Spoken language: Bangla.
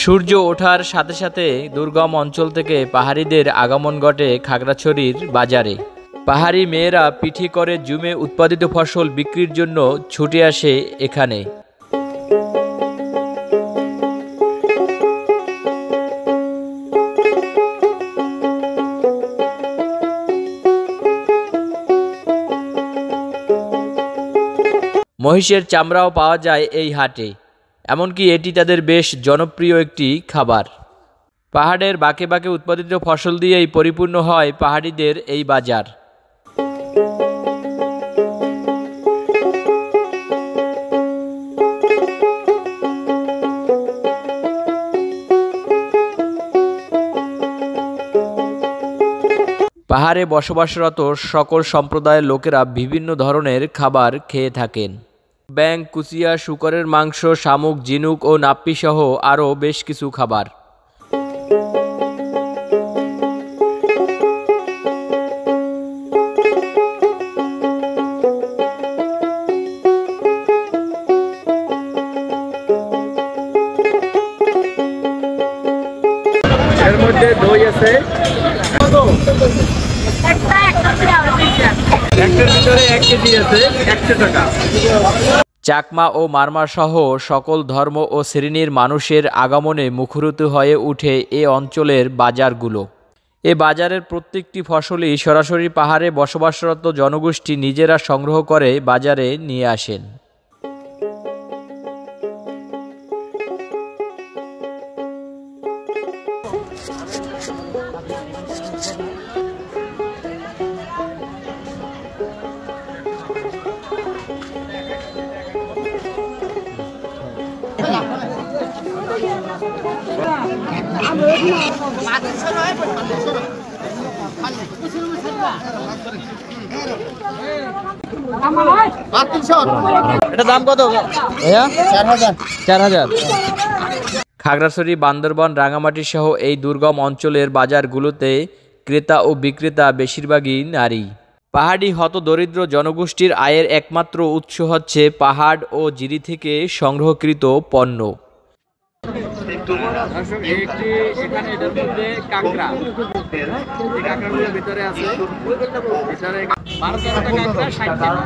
সূর্য ওঠার সাথে সাথে দুর্গম অঞ্চল থেকে পাহাড়িদের আগমন ঘটে খাগড়াছড়ির বাজারে। পাহাড়ি মেয়েরা পিঠে করে জুমে উৎপাদিত ফসল বিক্রির জন্য ছুটে আসে এখানে। মহিষের চামড়াও পাওয়া যায় এই হাটে, এমনকি এটি তাদের বেশ জনপ্রিয় একটি খাবার। পাহাড়ের বাঁকে বাঁকে উৎপাদিত ফসল দিয়েই পরিপূর্ণ হয় পাহাড়িদের এই বাজার। পাহাড়ে বসবাসরত সকল সম্প্রদায়ের লোকেরা বিভিন্ন ধরনের খাবার খেয়ে থাকেন। ব্যাঙ, কুচিয়া, শূকরের মাংস, শামুক, ঝিনুক ও নাপ্পি সহ আরও বেশ কিছু খাবার। এর মধ্যে দই আছে, একটার ভিতরে 1 কেজি আছে, 100 টাকা। চাকমা ও মারমা সহ সকল ধর্ম ও শ্রেণীর মানুষের আগমনে মুখরিত হয়ে ওঠে এ অঞ্চলের বাজারগুলো। এ বাজারের প্রত্যেকটি ফসলই সরাসরি পাহাড়ে বসবাসরত জনগোষ্ঠী নিজেরা সংগ্রহ করে বাজারে নিয়ে আসেন। এটা দাম কত? 4000। খাগড়াছড়ি, বান্দরবান, রাঙামাটি সহ এই দুর্গম অঞ্চলের বাজারগুলোতে ক্রেতা ও বিক্রেতা বেশিরভাগই নারী। পাহাড়ি হতদরিদ্র জনগোষ্ঠীর আয়ের একমাত্র উৎস হচ্ছে পাহাড় ও জিরি থেকে সংগ্রহকৃত পণ্য। এখানে এটার মধ্যে কাঁকড়া, এই কাঁকড়াগুলোর ভিতরে আছে 12-13টা কাঁকড়া 60 টাকা।